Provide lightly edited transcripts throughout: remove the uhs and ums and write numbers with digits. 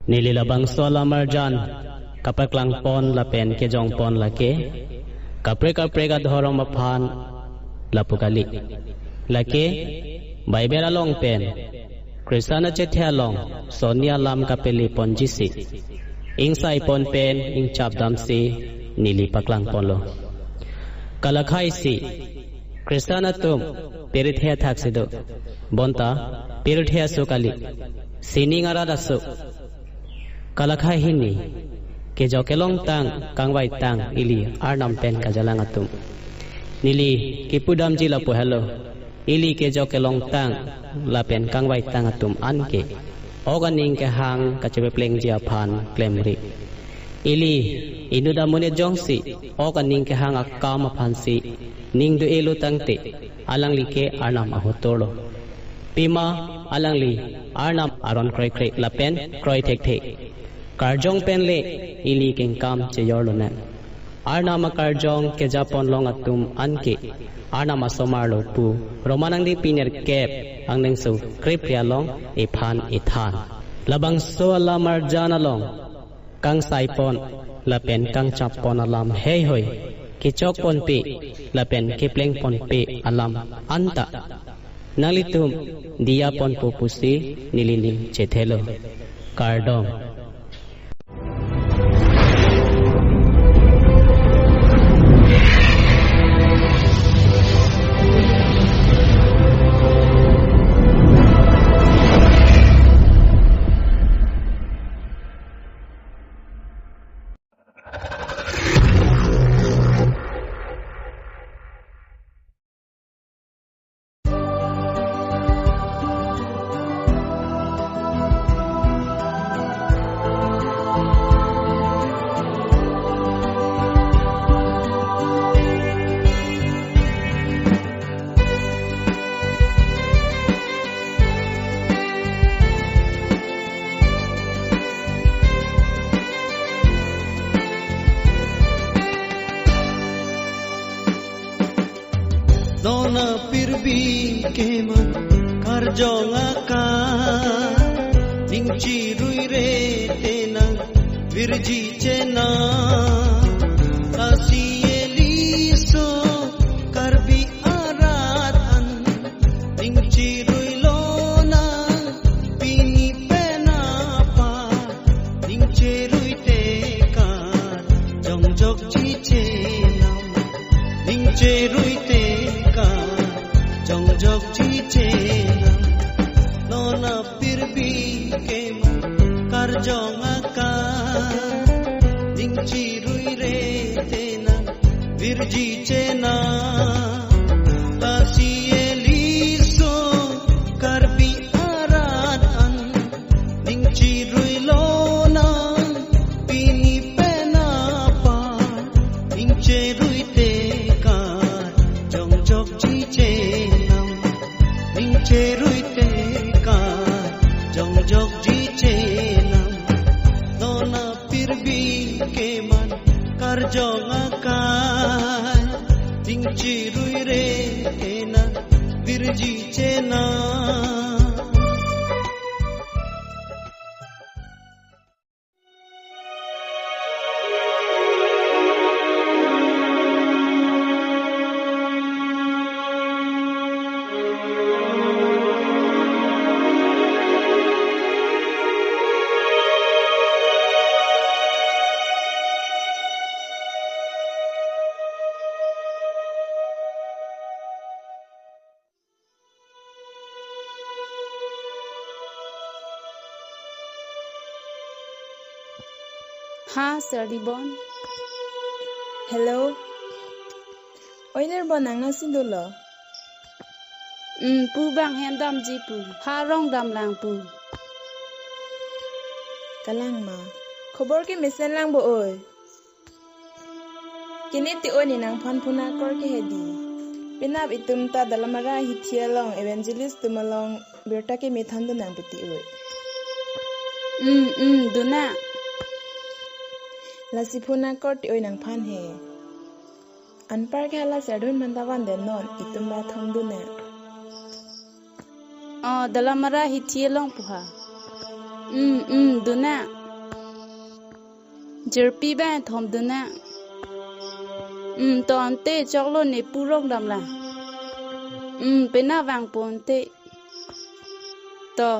Nililabang sola marjan kapaklang pon lapen ke jong pon lake kapre ka dhorong maphan lapukali lake baibera long pen Krisana chetya long sonia lam kapeli pon jisi ing sai pon pen ing chap dam si nili paklang pon lo kalakhai si Krisana tum pirithya thak sido bonta pirithya sukali sining arada su kalakhai hini ke jokelong tang kangwai tang ili arnam pen kajalang atum nili kipudam ji lapu hello ili ke jokelong tang lapen kangwai tang atum anke organing ke hang kachebe pleng ji aphan klemri ili inuda mune jongsi organing ke hang akam aphan si ningdu elu tangte alangli ke arnam ahotolo pima alangli arnam aron kroi kroi lapen kroi thek thek KARJONG pen le ili king kam che yorlo na arnama KARJONG ke japon long atum anke arnama somarlo pu romanang di piner kep ang neng su krip ya long e phan e than labang so la marjana long kang sai pon la pen kang chap pon alam hey hoy ke chok pon pe la pen ke pleng pon pe alam anta nalitum dia pon pu pusi nililing che thelo KARJONG Nona pirbi keman KARJONG AKAI ningchi rui re tena virji chena kasi eliso Karbi aratan ningchi rui lona pini pena pa ningche rui tekar jongjok chi chena ningche rui jongjok jitena nona pirbi kema KARJONG AKAI ningchi rui re tena virji chena kasi eliso Karbi aratan ningchi rui lona pini pena pa ningche rui tekar jongjok jitena cherui tekar jongjok jitena nona pirbi keman KARJONG AKAI ningchi rui re tena virji chena Ha, Sir Dibon. Hello. Oiner bonang nasidulo. Pu bang hendam ji pu. Ha rong dam lang pu. Kalang ma. Khobor ki mesen lang bo oi. Kini ti oni nang phan phuna kor ke hedi. Pinap itum ta dalamara hithia long evangelist tumalong berta ke methandu nang puti oi. Duna. Lasi phuna kor ti oi nang phan he. Anpar ke hala sadun mandawan den non itum ba thongdu na. Dalamara hithia long puha. Duna. jerpi ba thom duna ton te choklo ne purong dam la pena wang pon te to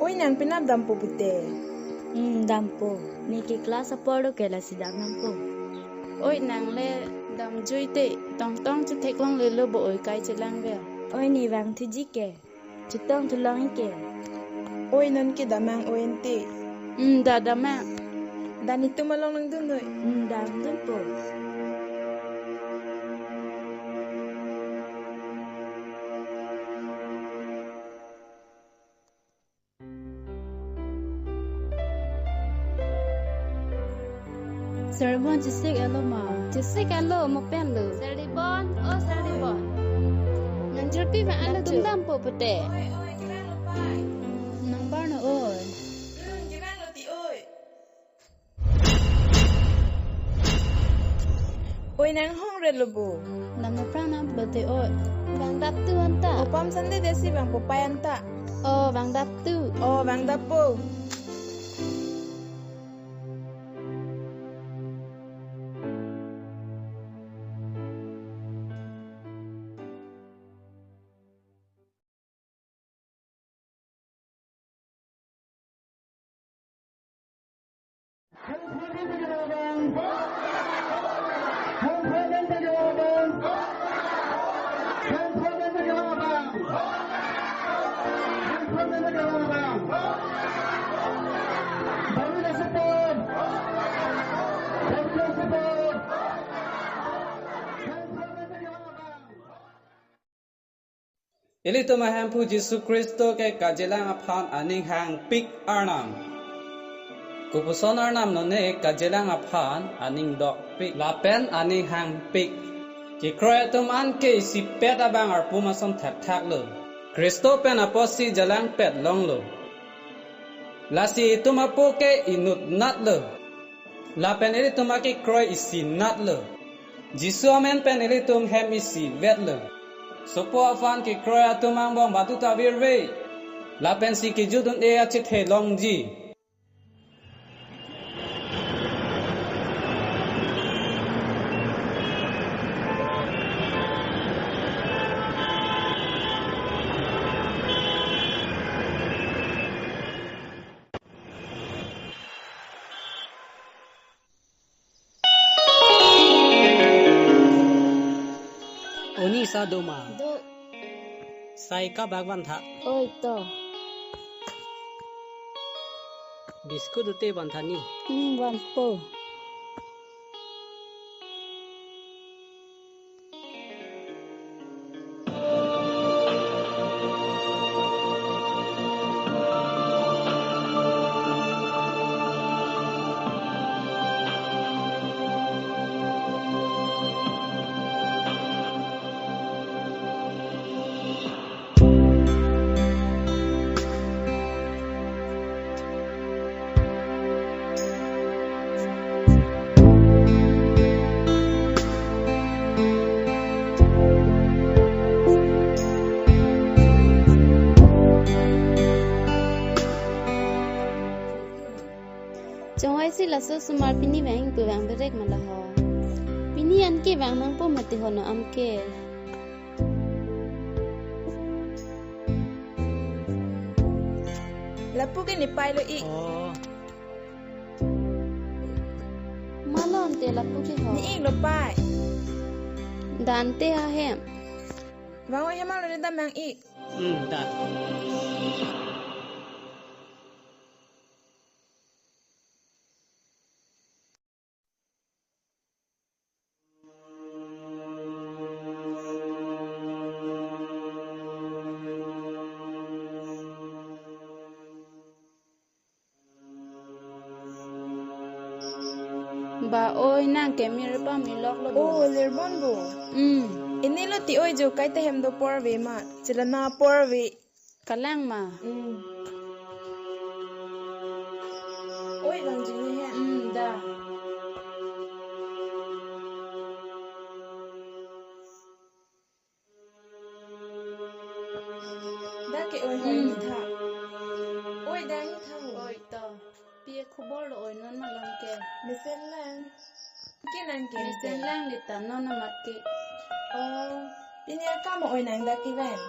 Oi nang pinap dampo pute. Dampo. Ni ke kelas apa do ke la sidam dampo. oi nang le dam juite tong tong chu thek long le lo bo oi kai chelang ve Oi ni wang thu ji ke. Chutong thu long ke. Oi nan ke damang oente. da da ma Dan itu malong nang dun doi. Dam dampo. Sermon chisik alo ma chisik alo mo pen lo Seribon, oh seribon. nang jerpi ma alo tu dam po pete Oi kirang lepai. nang bar no oi Kirang lo ti oi. Oi nang hong red lobo. nang mo prang nam lo te oi bang dap tu anta Opam sande desi bang popayan ta. oh bang dap tu Oh bang dapo. Ilito mahempu Jesu Kristo ke kajelang aphan aning hang pik arnam. Kupuson arnam none kajelang aphan aning dok pik. Lapen aning hang pik. Ki kroyatum an ke si pet abang arpumason thak thak lo. Kristo pen aposi jalang pet long lo. Lasi itum apo ke inut nat lo. Lapen ilitum aki kroy isi nat lo. Jesu amen pen ilitum hem isi vet lo. Sopo afan ki kroya tumang bong batu tawir ve. Lapen si ki judun e achit he long ji. Oni sadoma. Do. Sai ka bagwan tha. Oi to. Biskut ute banthani. Wan po. Trong ai si là số smart pini vàng bự vàng bự rek mà là ho. Pini ăn ke vàng nang po mati ho no am ke. Lapu ke ni pai lo i. Oh. Malon te la pu ke ho. Ni i lo pai. Dan te ha hem. Wang oi hema lo de dam yang i. Da. Ba oi nang ke mi re pa mi lok lo bo. Oh, lerbon bo. Ini lo ti oi jo kai te hem do por ve ma. Chila na por ve. Kalang ma. Oi lang ji ni he. Da. Da ke oi hoi ni tha. Oi da ni tha ho. Oi to. Pie khobol lo oi non ma long ke. Mesen lang. Ke nang ke Ni sen lang li ta non na mat ke. Oh, ini ka mo oi nang da ki ven.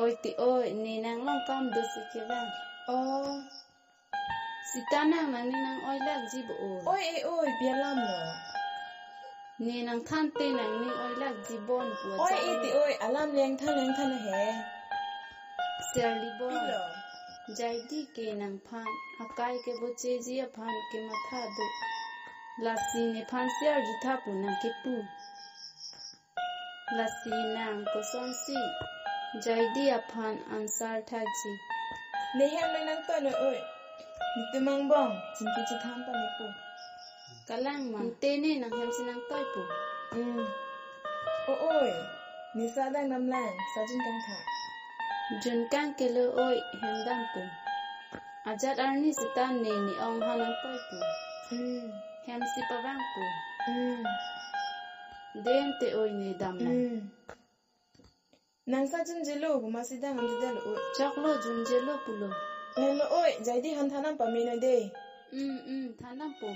Oi ti oi ni nang long kam do si ke ban. Oh, Si ta nang nang ni nang oi lak ji bo oi. oi bia lam lo. Ni nang than te nang ni oi lak ji bon pu Oi ja. ti oi alam leng than na he. Ser li bo. Pilo. Jai di ke nang phan akai ke bo che ji a phan ke ma tha do. La si ne phan ser ji tha pu nang ke pu. La si nang ko son si. Jai di a phan ansar tha ji. Ne hem lo nang to lo oi. Ni tu mang bong, chin ki chi tham pa ni pu. Kalang ma. Te ne nang hem si nang toi pu. Oi. Ni sa dang nam lang, sa jin kang tha. Jun kang ke lo oi hem dang pu. Ajat arni si ta ne ni ong ha nang toi pu. Hem si pa wang pu. Den te oi ne dam na. Nang sa jin jelo bu ma si dang am ji da lo oi. Chok lo jun je lo pu lo. Wen lo oi, jai di han thanam pa mi no de. Than dam pu.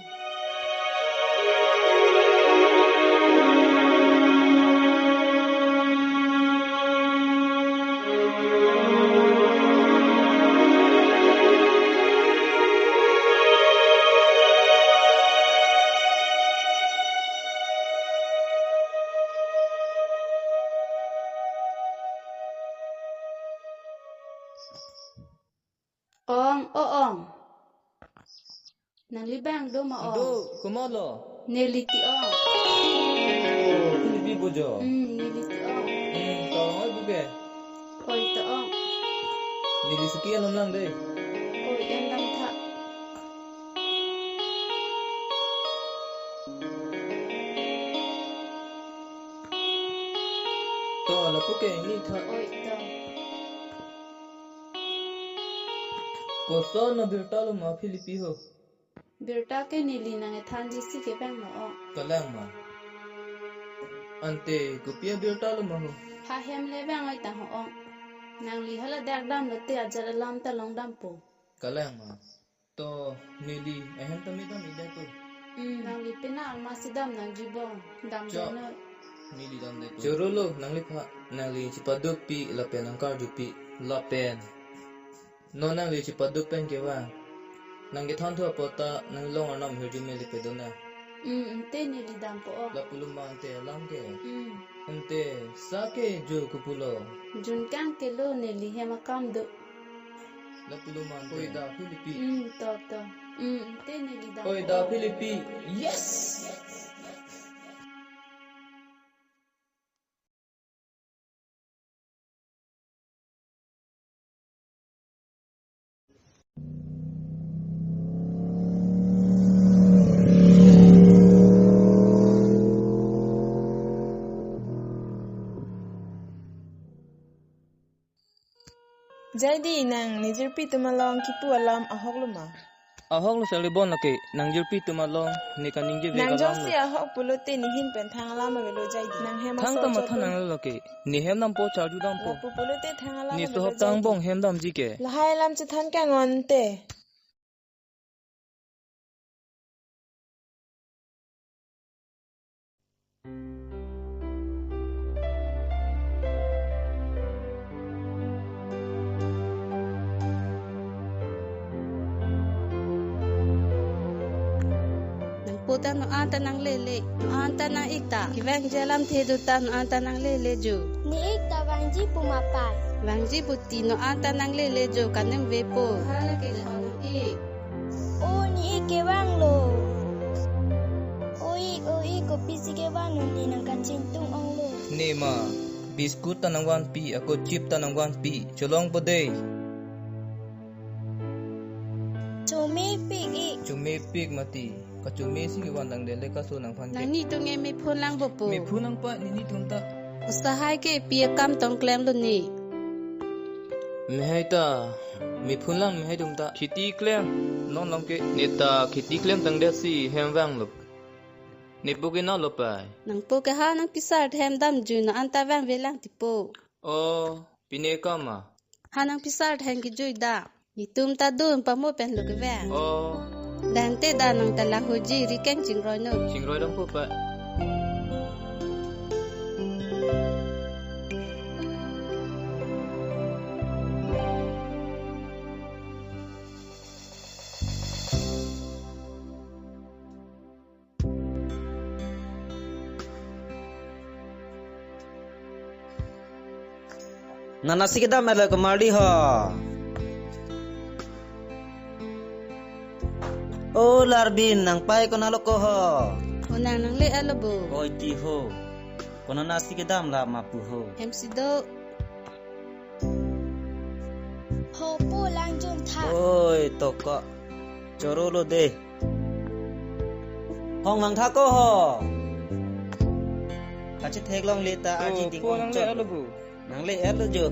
Ong. Nang libang do ma ong. Do kumolo. Neliti ong. Ini bi bojo. Neliti ong. To oi bu be. oi to ong Nili sekian lang deh. oi em dam tha To là có kẻ ni tha. oi to Ko so na berta lo ma Philippi ho. birta ke ni li na nge than ji si ke bang no ong Kalang ma. Ante ko pia berta lo ma ho. ha hem le bang oi ta ho ong nang li hala dak dam lo te ajar lam ta long dam po Kalang ma. To nili ahem tami dai ko. nang li pina alma si dam nang jibong dam Cho. no Nili dam dai ko. Jorolo nang li pha nang li chipaduk pi la pen ang karju pi la pen. No nang li chipaduk pen ke wa. Nang ge than thua pota nang long anam hirju me li pe dona. te ni li dam po ong La pulu ma ante lam ke. Ante sa ke jo kupulo. jun kang ke lo ni li hema kam do La pulu ma ante. Oi da Philippi. to te ni li dam Oi da Philippi. Yes. Jadi nang nijirpi tumalong kipu alam ahok luma. Ahok lu salibon laki nang jirpi tumalong ni kaning je Nang vega lam josi ahok pulote ni hin pen thang alam velo jadi nang hema thang so ta mathan nang laki ni hem nam po charju dam po lapu pulote thang alam ni so hop tang bong hem dam ji ke lahai lam chathan ka ngon te Puta no anta nang lele, no anta nang ikta. Kivang jalam thedu ta no anta nang lele jo. Ni ikta wangji pumapai. Wangji puti no anta nang lele jo kaneng vepo. Hala ke thonu ik. Oh ni ike wang lo. Oi ko pisi ke wang ni nang kacintung ong lo. ni ma biskut ta nang wan pi ako chip ta nang wan pi cholong po dei chumi pig mati ka chumi si ke wan dang de le ka so nang phan ke Nang ni tu nge me phun lang bopo. mi phu nang pa ni thum ta Usahai ke pia kam tong klem lo ni. me hai ta mi phun lang me hai dum ta khiti klem non long ke neta khiti klem tang de si hem wang lup ni bu ke na lo pai Nang po ke ha nang pisar them dam ju no anta wang velang tipo. o pine ka ma Ha nang pisar them ki ju da. Ni tum ta dun pa mo pen lo ke wang. o Dan te da nang ta la hoji ri keng ching roi no. ching roi dam po pa Nanasi kita mela kemari ha. Oh larbin nang pai ko nalo ko ha. Honang nang le alabo. Oi ti ho. Kono nasi kita mla mapu ho. Hem si do. Ho po lang jun tha. Oi toko. Choro lo de. Hong nang tha ko ho. Kachi thek long le ta aji ting po ong nang le chot. alabu Nang le er lo jo.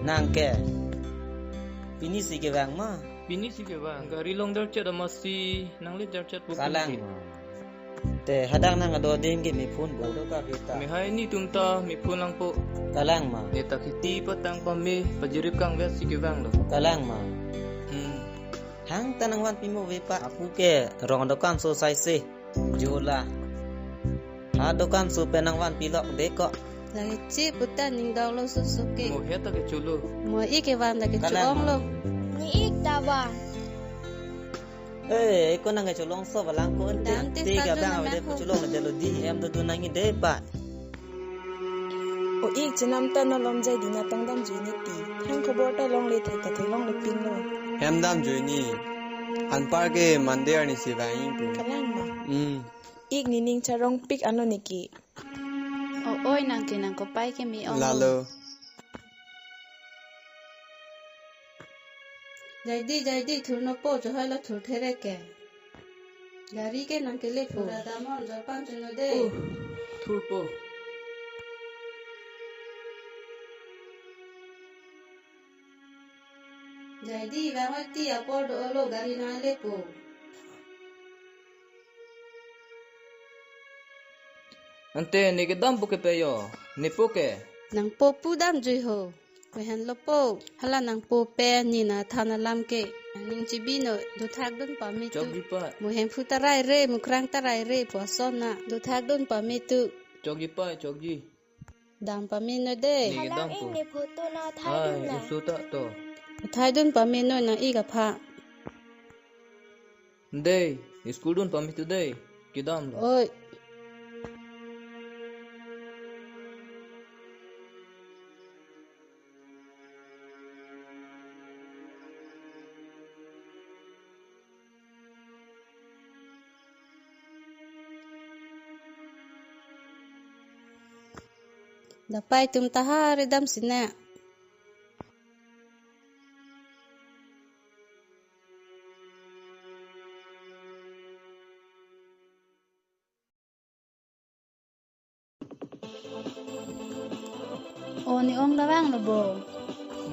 Nang ke. Pini si ke bang ma. Bini si ke bang gari long dar chat amasi nang le dar chat bu Kalang. Te hadang nang ado dim ke mi phun bo do ka beta. mi hai ni tum ta mi phun lang po Kalang ma. neta khiti patang pa me pajirip kang ve si ke bang lo Kalang ma. Hang tanang wan pimo ve pa aku ke rong dokan so sai se. Jola. Ha dokan so penang wan pilok de ko. Lagi ci puta ning dong lo susuke. mo heta ke chulo Mo ike wan da ke Kalang. chuong lo. Ni ikta wang. Eh, ko nang cholong so balang ko ente. Dan tis Ti ga tadu bang na de me ko ho. cholong de lo di em do nang de ba. o ik chinam ta na lom jai dina tang dam ju ni ti thang ko bor ta long le thai ta thai long le pin lo Hemdam Juiti Anpar ke mandir ni si vain tu. kalang ma Hmm. ik ni ning charong pik ano niki oi nang ke nang ko pai ke mi ong. Lalu. Jadi thur no po cho hai la thur there ke. Gari ke nang ke le po. Da mon jo pan no de. Thur po. Jadi bangat ti apo do lo gari na le po. Ante ni ke dam po ke pe yo. Ni po ke. Nang po pu dam jui ho. We han lo po. Hala nang po pe ni na thana lam ke. Ning chi bi no do thak don pa mi tu. Chogi pa. Mu hem fu tarai re mu krang tarai re po son na do thak don pa mi tu. Chogi pa chogi. Dam pa mi no de. Ni ke dam po. Ni photo na thai Ai dun na. usu ta to. Thai don pa mi no na i ga pha. Day, school dun pa mi tu day. Ke dam lo. Oi. Dapai tum tahari dam sina. O ni ong lawang lo bo.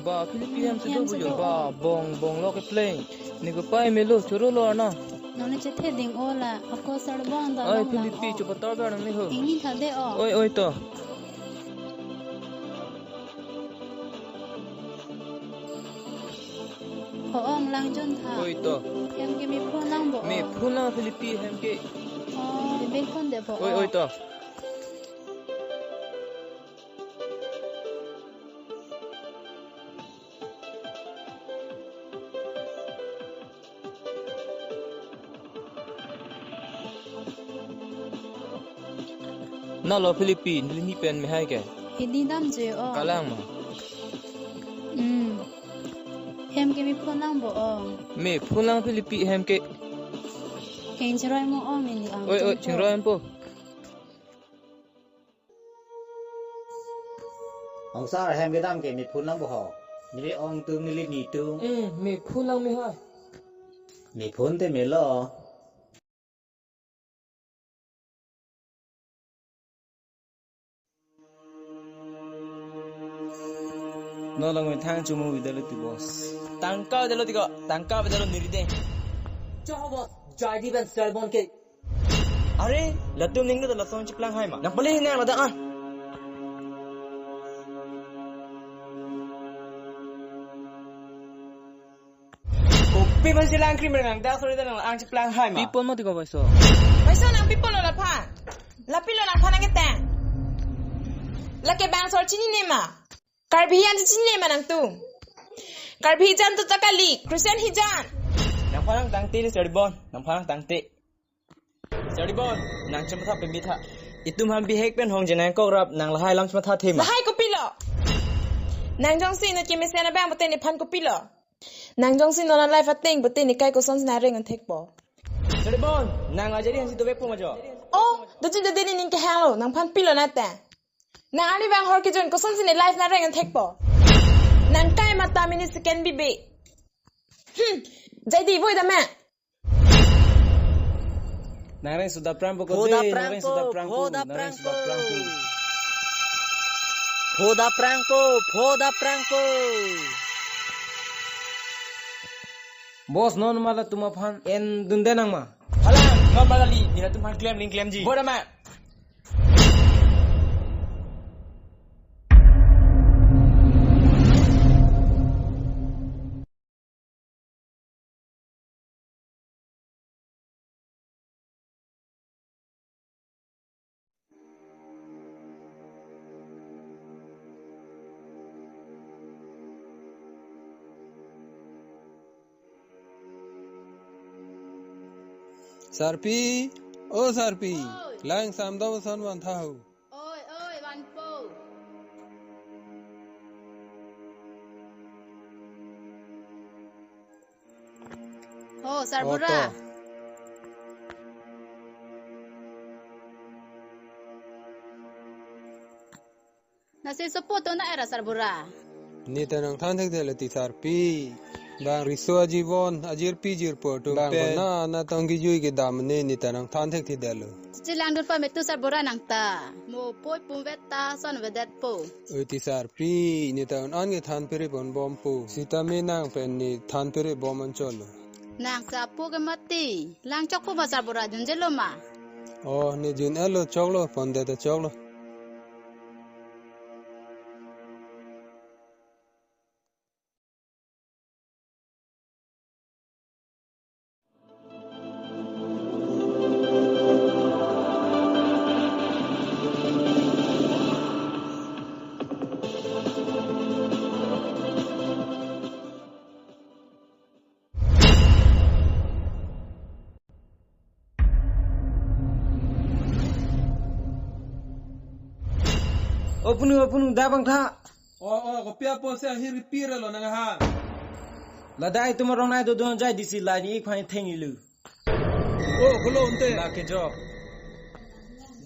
Ba Philippines se do bu yo ba bong lo ke playing. Ni ko pai me lo churu lo na. Nona che the ding o la ako sar bong da. Ai Philippines chu patar ga nang ni ho. Ini tha de o. Oi to. Ho ong lang jon tha. Oi to. Em ke mi phone lang bo. Me phun na Philippines hem ke. O be phone de bo. Oi to. Na lo Philippines ni pen me hai ke. Hindi dam je o. Kalang ma. Em ke mi phone lang bo o. Me phun lang Philippines hem ke. Kain chiroi mo o mi ni ang. Oi chingro em po. Ông sao là hem cái đam cái mịt phun lắm bộ họ. Ni le ông tương ni le ni tương. Me phun lang me hai. Mịt phun thế mịt lo. Nó là người thang chung mùi đây là tụi boss. Tangka dalo tiga, tangka dalo niride. Coba jadi ben selbon ke. Are, latum ning na lasong chiplang hai ma. Nang pali hinang ladaan. Kopi man silang krim nang dak sori dan ang chiplang hai ma. People mo tiga baiso. Baiso nang people lo la pha. La pilo nang pha nang ke tang. La ke bang sor chini ne ma. Karbi yan chini ne ma nang tu. Karbi jan tu takali, Christian hijan. Nang phanang tangte ni seribon, nang phanang tangte. Seribon, nang chimtha pemitha. Itum ham bihek pen hong jenang ko rap nang lahai lam chimtha thema. Lahai ko pilo. Nang jong si na kimi sena bang bote ni phan ko pilo. Nang jong si no na life ating bote ni kai ko son na ring an thek bo. Seribon, nang ajari hansi to bek po majo. Oh, dojin de deni ning ke halo nang phan pilo na ta. Nang ani bang hor ki jon ko son ni life na ring an thek bo. Nang kai mata mini second bibi. Jadi voi da man. Nang sudah prampo ko Hoda deh, prampo, nang sudah prampo, hoda nang prampo. sudah prampo. Foda pranko. Boss non malah tuma phan en dunde nang ma. Halang, ngam malali, ni latum han claim ji. Boda ma. Sarpi, oh Sarpi, lang samdam son wan thau. Oi, wan po. Oh, sarbura. Nasi sopo to na era sarbura. Ni tanang than thek le ti sar pi. Bang riso ajibon ajir pi jir poto. Bang na tongi jui ke dam ne ni tanang than thek thi delo. Cilang dun pa metu sarbura nang ta. Mo poi pum veta son vedet po. Ti sar pi ni tan an ge than pere bon bom po. Sita me nang pen ni than pere bom an cholo. Nang sa po ke mati. Lang chok po sarbura dun jelo ma. Oh ni jun elo choklo ponde ta choklo. Opunu dabang tha. Ko pia po se hiri pira lo nang ha. Ladai tumarong na do don jai disi la ni khwai thengi lu. Kholo unte La ke jo.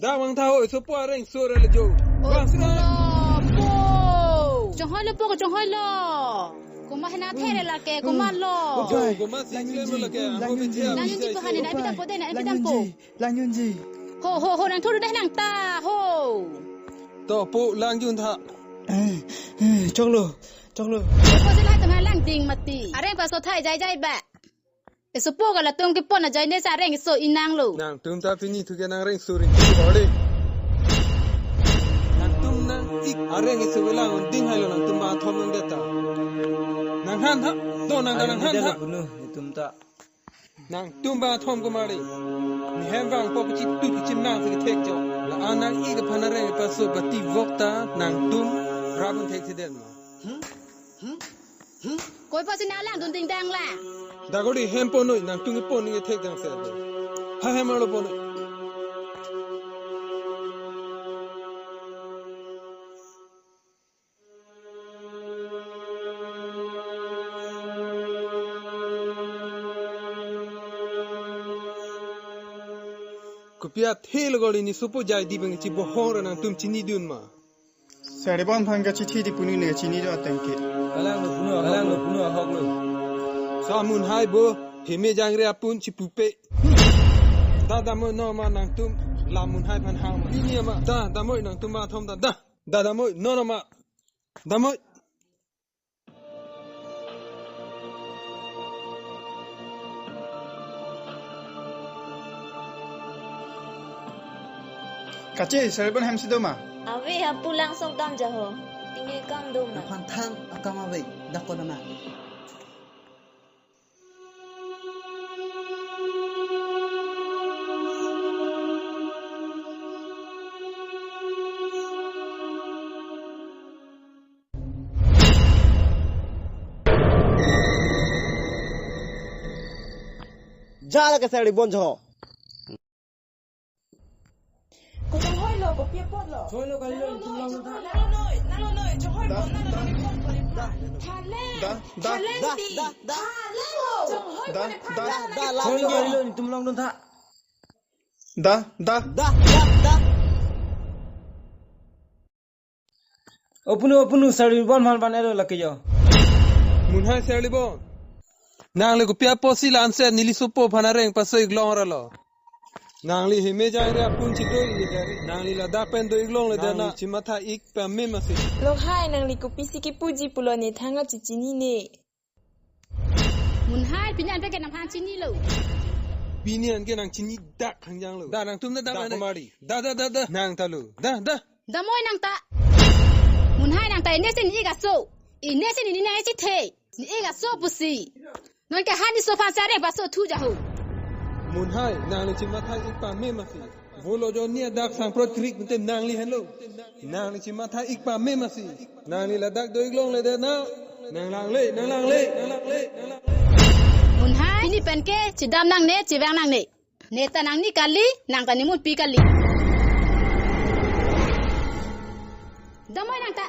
Dabang tha oi so po reng so re le jo. Bang sira Po. Jong hoi lo. Kuma hena the la ke kuma lo. Ko ma sing le la ke ho ke thia. Lang ji po hanin ai pitam po dai na ai pitam po. Lang yun ji. Ho nang thodu dai nang ta ho. To po lang jun tha. Choklo. Ko se lai tama lang ding mati. Areng pa so thai jai ba. E so po ga la tum ke pon na jai ne sa reng so inang lo. Nang tum ta pini thu ke nang reng surin ki bode. Nang tum nang ik areng isu lang ding hai lo nang tum ba thom nang deta. Nang han tha do nang han tha. Bunu tum ta. Nang tum ba thom ko mari. Ni hem wang po chi tu chi nang se thek jo. La anang ik phana reng pa so pati vokta nang tum rabun thek den ma. Koi pa sin lang dun ding dang la. Dagodi hem po noi nang tung po ni thek dang se. Ha hem lo po noi. Kupia thel goli ni supo jai di bang chi bo hor nang tum chini dun ma. Saribon phanga chithi di puni ne chini jo tangke. Alang lo bunu hok lo. Samun hai bo hime jang re apun chi pupe. Da mo no ma nang tum lamun hai phan ha ma. Ni ma da mo nang tum ma thom da mo no ma. Da mo Kache saribon hamsido ma. Awe ha pulang sok dam jaho. Tinggi kam dom na. Phan thang akama ve dako na. Jala ke saribon jaho. Choi lo kali lo tum long tha. Nalo noi, johoi bo nalo noi pon poli pra. Choi lo kali lo tum long tha. Da. Opunu saribon man banero la ke jo. Mun hai saribon. Nang le ko pia po si lan se nili supo phana reng pa so iglong ra lo. Nang li hime jang re apun chi doi ni dari. Nang li la da pen do iglong le dana chi matha ik pa me ma si. Lo hai nang li ko pisi ki puji pulo ni thanga chi chini ne. Mun hai pinyan pe ke nam han chini lo. Pinian ke nang chini dak khang jang lo. Da nang tum da ma mari. Da nang ta lo. Da. Da moi nang ta. Mun hai nang ta ne sin i ga so. I ne sin ni na chi the. Ni i ga so pusi. Non ke han ni so fa sa re ba so thu ja ho. Mun hai nang li chi matha ik pa me ma si. Volo jo nia dak sang pro krik mte nang li hen lo. Nang li chi matha ik pa me ma si. Nang li la dak do iglong le de na. Nang lang le. Mun hai ini pen ke chi dam nang ne chi wang nang ne. Ne ta nang ni kali nang ta ni mun pi kali. Damai nang ta.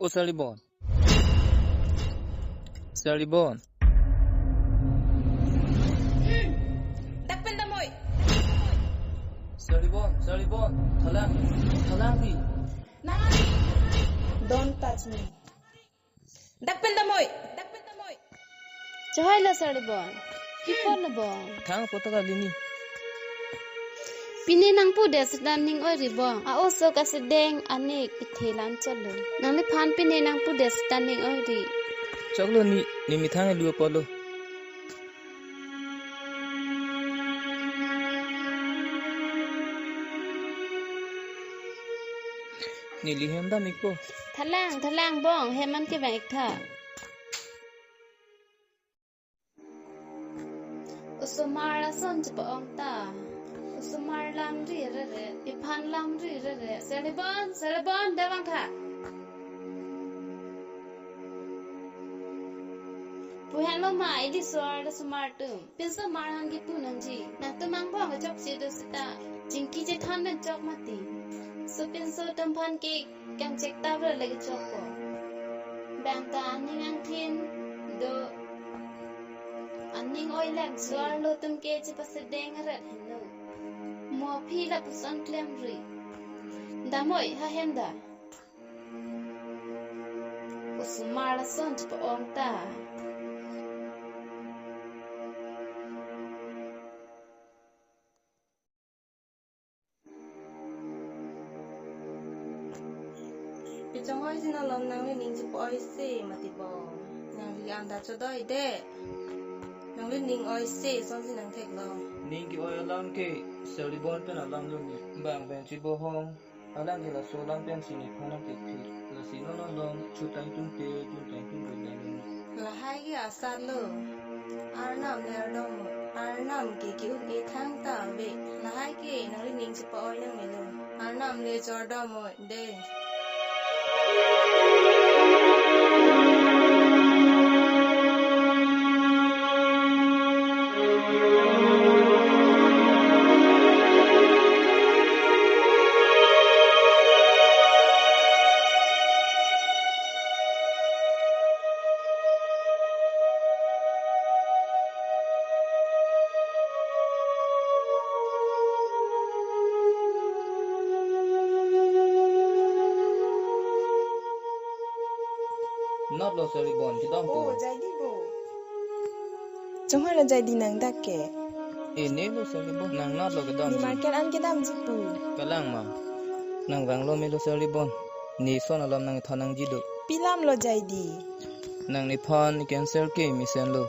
O Salibon. Salibon. Dakpen damoy. Salibon. Thalang pi. Nangani. Don't touch me. Dakpen damoy. Choy la Salibon. Kipon na bon. Thang potaka lini. Pini nang pu de standing oi ribong. A oso ka sedeng anek ithelan chalo. Nang le phan pini nang pu de standing oi ri. Choklo ni mi thang lu polo. Ni li hem da mikpo. Thalang bong heman ke bang tha. Usumara son chpa ong ta. Usumar lam ri re. Iphan lam ri re. Salibon dawang tha. Puhan lo ma idi sor da sumar tu. Pinso marang gi tu nanji. Na tu mang bong ga chok si do sita. Jinki je than ben chok mati. So pinso tampan ke kam chek ta bra lagi chok ko. Bang ta aning ang thin do aning oi lek suar lo tum ke je pasedeng rat hello. Mo phi la pusan klem ri. Damoy ha henda. Usumar la son pa ong ta. Trong oi xin lom nang le ning chu oi se mati bo nang li an da cho doi de nang le ning oi se son sin nang thek lo Ning ki oi alam ke Salibon pen alam lu ni bang ben chi bo hong alam ni la so lam pen si ni phana ke phir la si no lom chu tai tum pe la hai ge asar lo arnam le ardom arnam ke ki u ke thang ta ve la hai ke nang le ning chu oi nang me lo arnam le jordam mo de Not lo Salibon ki dom po. Jadi bo. Chong la jadi nang dak ke. Ne lo Salibon nang not lo ke dom. Ni market an ke dam jipu. Kalang ma. Nang wang lo me lo Salibon. Ni son alam nang thanang ji do. Pilam lo jadi. Nang ni phan ni cancel ke mi sen lo.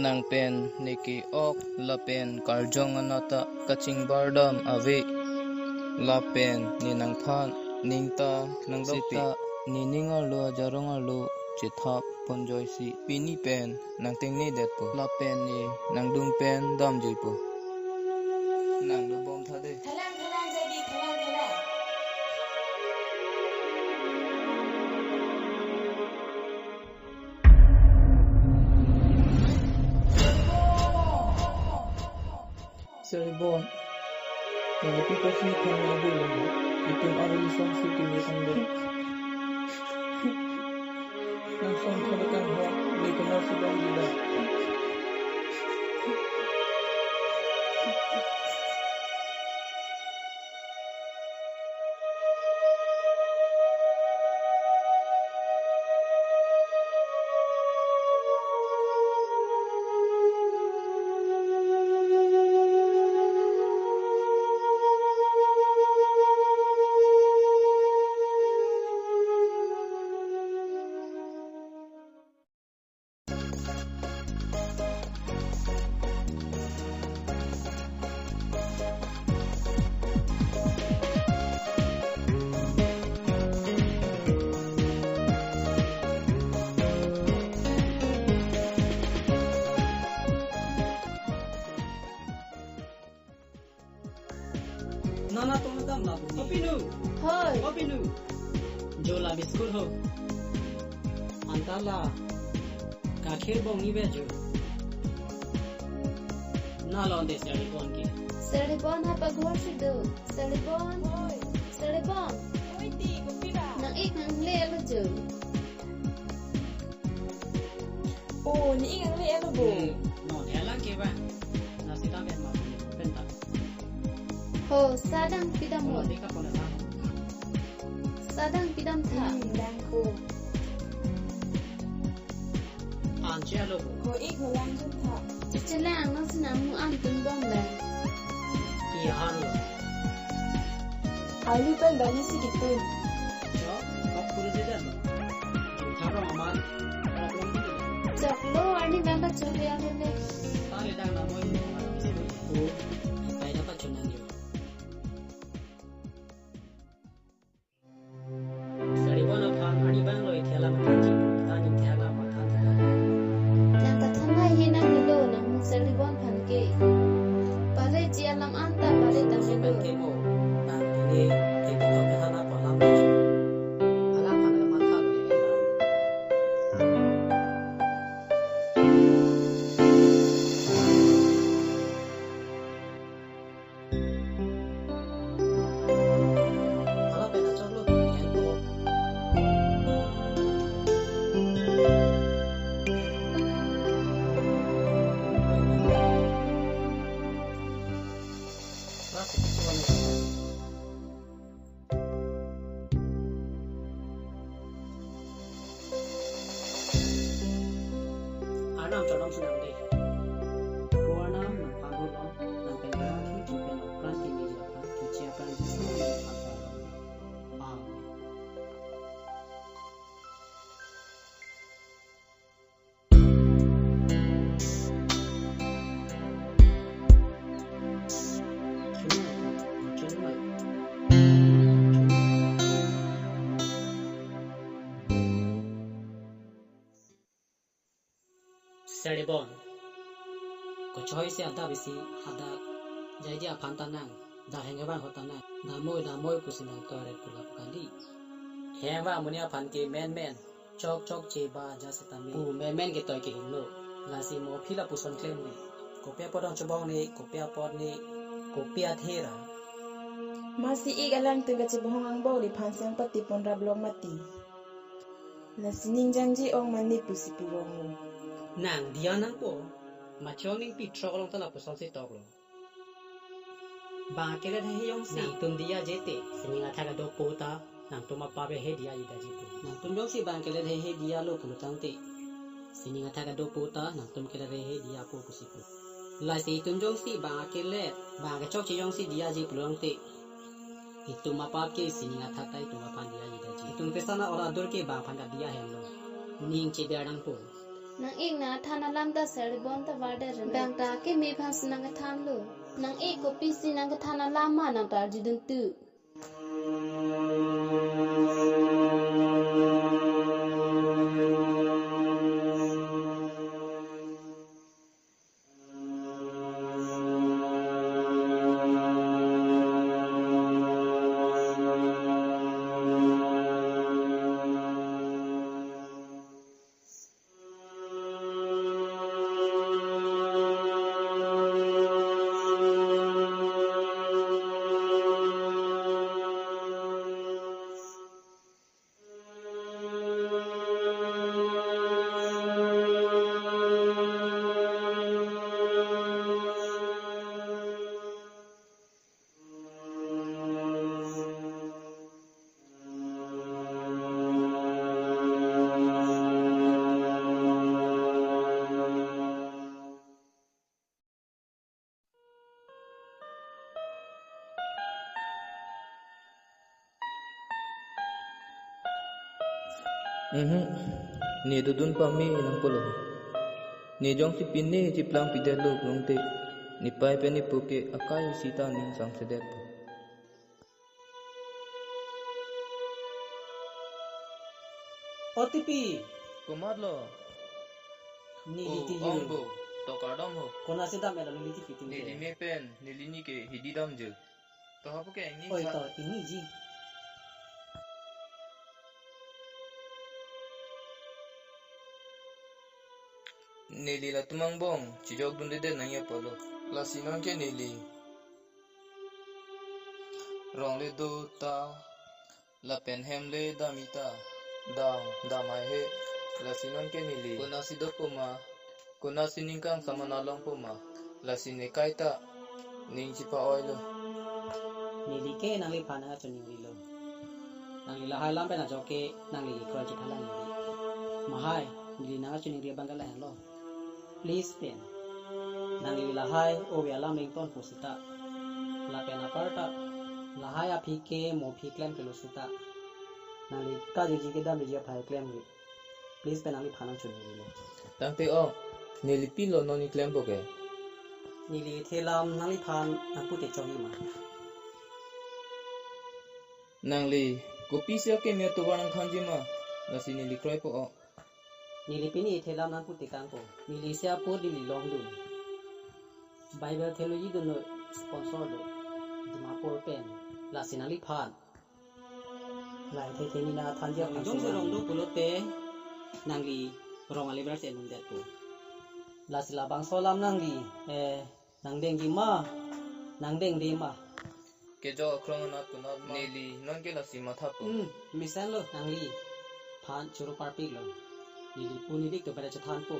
Nang pen ni ki ok la pen karjong anata kaching bardam ave. La pen ni nang phan ning ta nang sita ni ningal lo jarongal lo chithap ponjoy si pini pen nang teng ni det po la pen ni nang dung pen dam joi po nang lo bom tha de Thalang jadi thalang. Salibon nang pi pa si kan na bu lo itung ari som si ki ni sang de nang som thada kan ho le ko na si bang da Nana to madam la kopi nu Hoi kopi nu jola biskut ho antala kakher bong ni bejo na lon de Salibon ke Salibon ha pagwar si do Salibon Oi di kopi ba nang ik nang le lo je. Oh, ni ingang le lo bo. No, elang ke ba? Nasi tamen ma penta. Ho, sadang pidam mo. Deka pona sa. Sadang pidam tha. Dang ko. Anche lo bo. Ho ik ho lang jum tha. Chichelang nang sinam mu am tum bom la. Ki han lo. Alu pen dali si gitu. Jo, kok puru de dan. Charo aman. Chok lo ani dang ka chole ale le. Tale dang na moi. Tu pai dapat chunang yo. Sari bona phan ani bang loi thela ma ji. Tani thela ma than. Nang ka thamai hi nang lo nang mu sari bon phan ke. Pare ji alam anta pare tang Se ban ke mo. Bang ni ke to ke hana pa lam ji. Alam phan ma tha loi le. Ala pe na chok lo ke ko. Anam chodong sunang dei. Kuanam na pangro no nang pengara ki chupen no pran ti ni ja pran ki chia pran di sini ni phan pa. Sedebon. Kochoy se ada bisi hada jadi aphan tanang da hengaban hotanang da moi pusinang kare pulap kali. Hewa munia phan ke men chok che ba jasitami. U men ke toy ke hinlo. Lasi mo phila puson klem ni. Kopia podong chobong ni, kopia pod ni, kopia thera. Masih ik alang tengah cibohong ang bau di pansang pati pon rablong mati. Nasi ningjangji ong mani pusi pirong lo. Nang dia nang po. Machong ning pi trok long tala puson si tok lo. Ba kele the yong si tum dia jete. Sininga thaga do pota nang tuma pabe he dia ida jitu. Nang tum yong si bang kele the he dia lo pulutang te. Sininga thaga do pota nang tum kele the he dia po pusipu. La si tum yong si ba kele ba ke chok chi yong si dia ji pulutang te. Itu mapap ke sininga thata itu mapan dia ida ji. Itu pesana ora dur ke ba phanga dia hem lo. Ning che beadang po. Nang ik na thana lam da sari bon ta wade ren. Bang ta ke me phas nang ka than lo. Nang ik ko pisi nang ka thana lam ma nang tar jidun tu. Ni dudun pami nang polo. Ni jong si pinni si plang pidelo nong te. Ni pai pe ni puke akai sita ning sang sedep. OTP. Kumar lo. Ni liti yu. Ombo. To kardom ho. Kona sida mela liti fiting. Ni di me pen. Ni lini ke hididam je. To hapu ke ini. Oi to ini ji. Nili la tumang bong, cijok dun dede nang ya polo. La sinang ke nili. Rong le do ta la pen hem le da mita da mai he la sinon ke nili kuna sido puma kuna siningkang sama nalong puma la sinikai ta ning chipa oilo nili ke nang li phana nga chuni ri lo nang li la hai lam pe na joke nang li kro chi thala ni mahai nili na chuni ri bangala lo please pen nang li la hai o ya lam eng ton pusita la pe na parta la hai a phi ke mo phi klem ke lo suta nang li ka ji ke dam ji phai klem ri please pen nang li phana chuni ri lo tang pe o nili pilo no ni klem boke nili thelam nang li phan nang pu te chogi ma nang li kopi sia ke me to wanang khanji ma la sini li kroi po o nili pini thelam nang pu te kang po nili sia po nili long du bible theology do no sponsor do dimapur pen la sinali phan lai the the ni na than ja jong se rong do pulote nangli rong ali ber se nun det pu la sila bang solam nangli nang deng gi ma nang deng de ma ke jo krong na ku na nili non ke la si ma tha po misan lo nangli phan churu par pi lo nili pu ni dik to ber cha than pu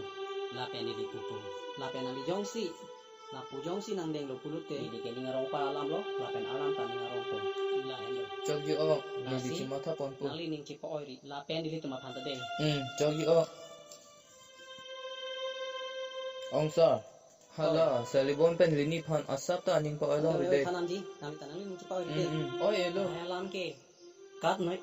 la pen ni dik pu la pen ali jong si la pu jong si nang deng lo pulote ni ke ni ngarong pa alam lo la pen alam ta ni ngarong pu la en lo jogi o nili si ma tha pon pu nangli ning chi po oi la pen ni to ma phan ta de jogi o ong sa hala salibon pen lini phan asap ta aning pa alo ri de thanam ji nang ta nangli ning chi po oi de oi elo alam ke kat noi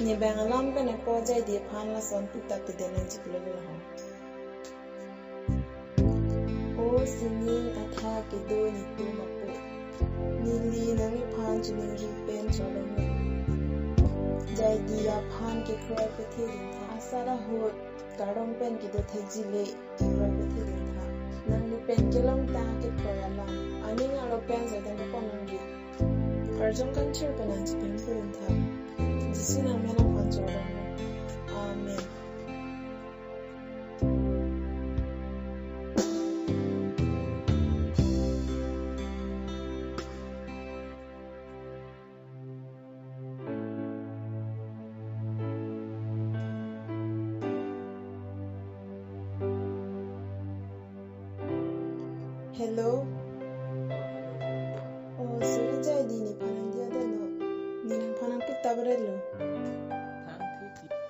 ni bang alam pe na ko jai di phan la son puta te de nang chip lo ho o sini atha ke do ni tu ma po ni li nang phan chi ning ri pen cho lo mo jai di ya phan ke khoi pe the din tha asara ho karong pen ki do the ji le ki khoi pe the din tha nang ni pen ke long ta ke ko ya la ani nga lo pen za den ko nang ri karjong kan chir pa nang chi pen ko din tha Jiten Phangcho Juiti. Amen. Hello. Oh, sorry jai di ni phanang dia de no. Ni nang phanang put tabrelo.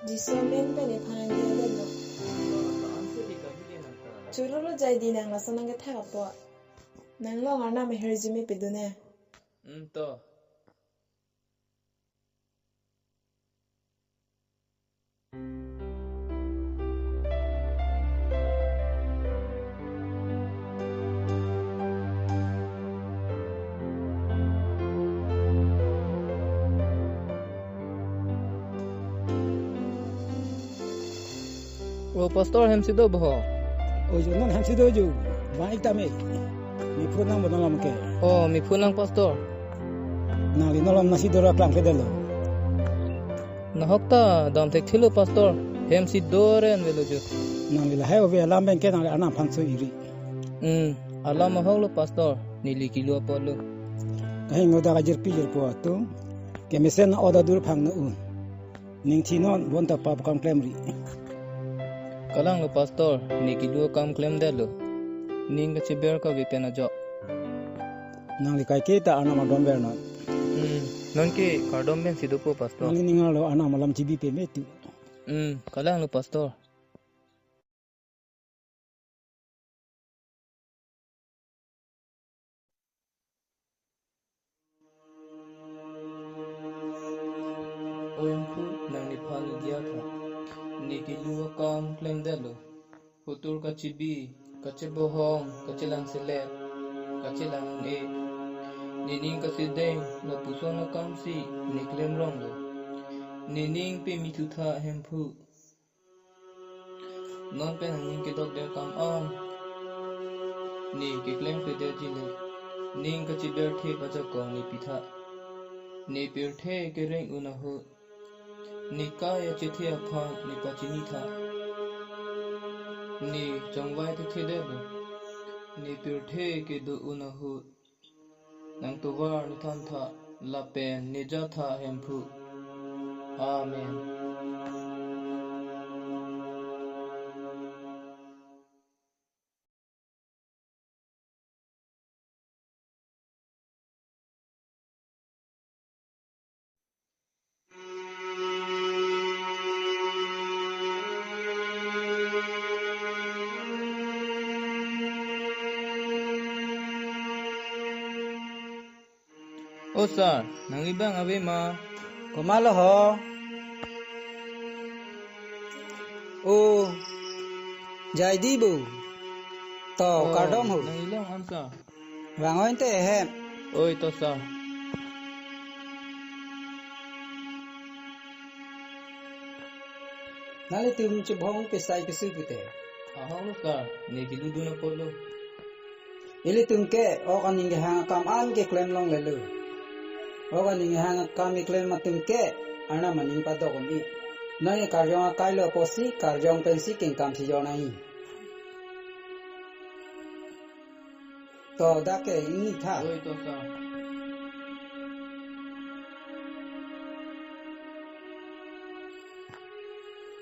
Jisomen pe ni phanang dia de no. Churolo jai di nang la sanang ke tha po. Nang lo ngar na me herjime pe du ne. To o pastor hem sido bo o jo non hem sido jo ba ikta me mi phunang mo nalam ke mi phunang pastor na li nalam na sido ra klang pedelo na hokta dam tek thilo pastor hem sido ren velo jo na li la hayo ve alam ben ke na anam phangso iri alam holo pastor nili kilo polo kai ngoda ga jer pi jer po to ke mesen na oda dur phang na un ning thinon bon ta pap kam klem ri kalang lo pastor ni kilo kam klem delo ning ka chiber ka vipena jo nang li kai ke ta anam dom ber na non ke kardom ben sido po pastor nang ning lo anam malam chibi pe metu kalang lo pastor oyampu nang ni phal dia tha ni kilo kam klem delo hutur ka chibi ka chebohong ka chilang selet ka chilang e nining ka sideng na puson na kamsi ni klem rong lo nining pe mitu tha hempu non pe ning ke dok der kam am ni ke klem pe der jile ning ka chiber the pa ja kong ni pitha ni per the ke reng una ho ni kaya chithe aphan ni pachini tha ni changwai te thede bu ni pirthe ke du unahu nang tuwar ni than tha la pen ni ja tha hemphu amen. Oh sir, nang ibang abe ma. Kumalo ho. Oh, jai di bu. To kardom ho. Nang ilong am sa. Rangoin te hem. Oi to sa. Nali tum chubhong pesai pesu pute. Ahong lo sir, ni kiludu na polo. Ili tum ke o kaning hang kam an ke klem long lelu. Oga ning hang kami claim matim ke ana maning padokon I nai karjong akai lo posi karjong pensi king kam si jonai to da ke ini tha oi to sa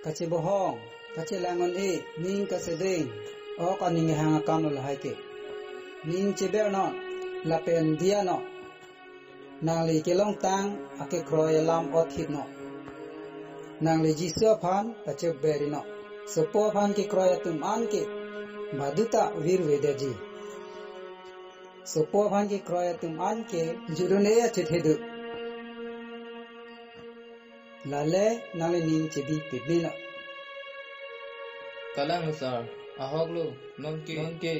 kache bohong kache langon I ning ka sedeng o ka ning hang kam lo hai ke ning chebe no la pen dia no nang li kelong tang ake kroy lam othit no nang li jiswa phan pache beri no sopo phan ki kroy tum an ke baduta vir vedaji sopo phan ki kroy tum an ke jurune ya chethedu lale nang li ning chebi pebina kalang sar ahog lo non ke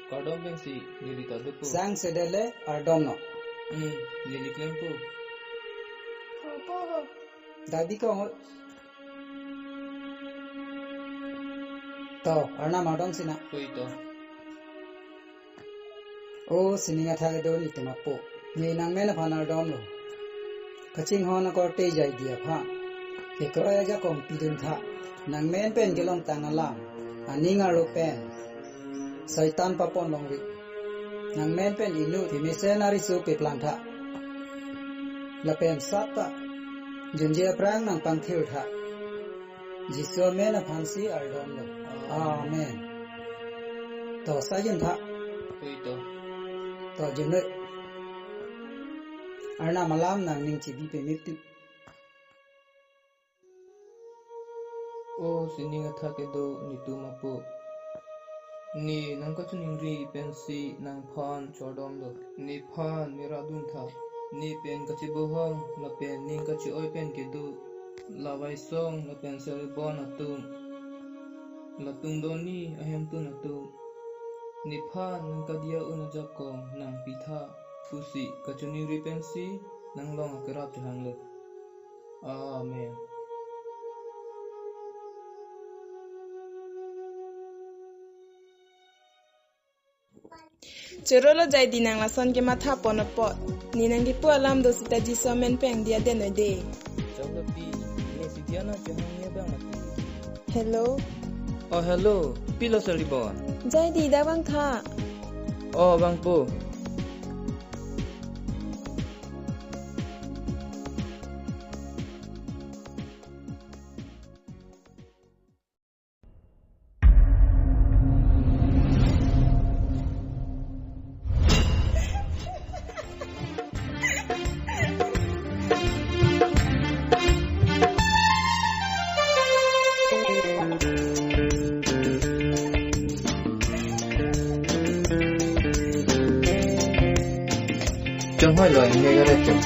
kadom pensi nilita dupu sang sedele ardom no lili klempo dadi ko to arna madong sina koi to o sininga thage do ni tamapo ni nang mena phana dom lo kaching hona ko te jai dia pha ke kroya ja kom pidun tha nang men pen gelong tangalam aninga ro pen saitan papon long ri nang men pen inu ti missionary su pe plan tha la pen sata junje prang nang pang thil tha jisu men phansi ardom lo amen to sayin tha koi to junne arna malam nang ning chi bi pe mitu o sininga thake do ni tu mapo ni nang ka chuning ri pensi nang phan chodom do ni phan ni radun tha ni pen ka chi bohong la pen ning ka chi oi pen ke du la vai song la pen sel bon atum la tung do ni ahem tu na tu ni phan nang ka dia un jakong nang pitha pusi ka chuning ri pensi nang long kerap jang le amen. Chorolo jai di nang la son ke matha pon pot ni nang di pu alam do sita ji so men peng dia den de chawla pi ni sidiana chang ne ba mati hello oh hello pilo salibon jai di da bang kha oh bang po Trong hai loại nghe ra chồng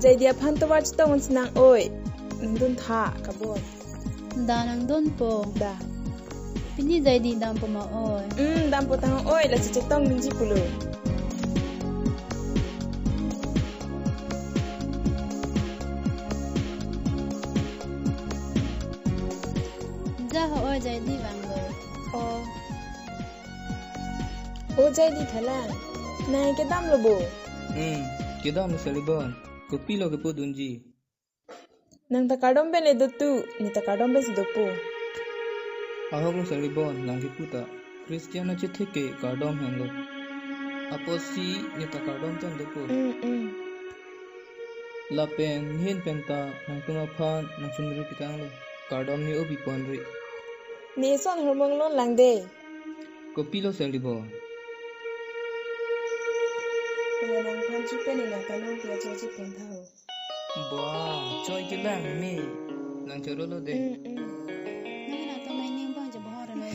Jai dia phan to watch tong senang oi. Nang tha kabon. Da nang don po. Da. Pini jai di dam po ma oi. Dam po tang oi la chi tong ninji pulo. Ja ho oi jai di bang lo. O jai di thala. Nai ke dam lo bo. Ke dam lo salibon. Kopi lo ke po dunji. Nang ta kadom ben le do tu, ni ta kadom ben do po. Ahok lo salibon nang ke puta. Kristiana che theke kadom han lo. Aposi ni ta kadom chan do po. La pen hin penta nang tuma phan nang chunri pikang lo. Kadom ni obi pon ri. Ni son hormong lon lang de. Kopi lo salibon. Nang phan chu pen ni na kanon tia cho chi pon thao. Wow, choi ke lang mi. Nang choro lo de. Nang na to mai ning bang je bahar na.